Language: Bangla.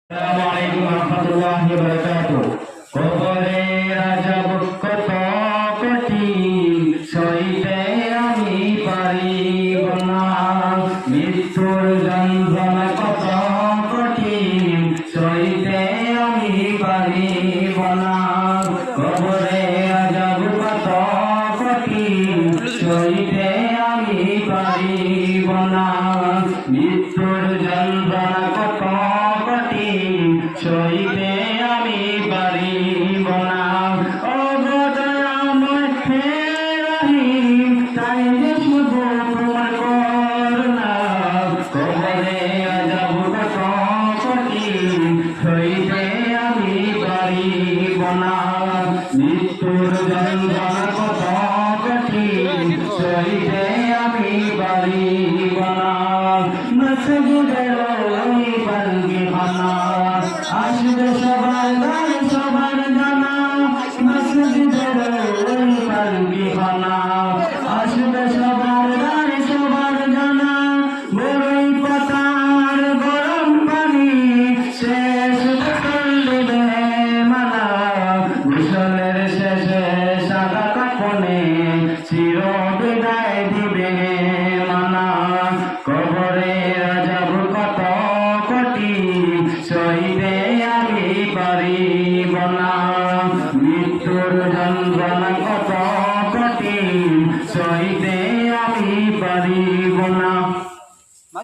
আসসালামু আলাইকুম ওয়া রাহমাতুল্লাহি ওয়া বারাকাতুহু। কবরে আযাব কত কঠিন, সইতে আমি পারিব না। মৃত্যুর যন্ত্রণা কত কঠিন, সইতে আমি পারিব না। কবরে আযাব কত কঠিন, সইতে আমি পারিব না। মৃত্যুর যন্ত্রণা কত কঠিন, সইতে আমি পারিব না। ও গো দয়াময় হে রহিম, তাই যে শুধু তোমার করুণা। কবরে আযাব কত কঠিন, সইতে আমি পারিব না। মৃত্যুর যন্ত্রণা কত কঠিন, সইতে আমি পারিব না। মসজিদের ওই পালকিখানা, আসবে সবার গায়ে সবার জানা। মসজিদের ওই পালকিখানা, আসবে সবার গায়ে সবার জানা। বড়ই পাতার গরম পানি, শেষ বোতল দিবে মানা। গোসলের শেষে সাদা কাফনে, চির বিদায় দিবে মানা। কবরে আযাব কত কঠিন, সইতে আমি পারিব না।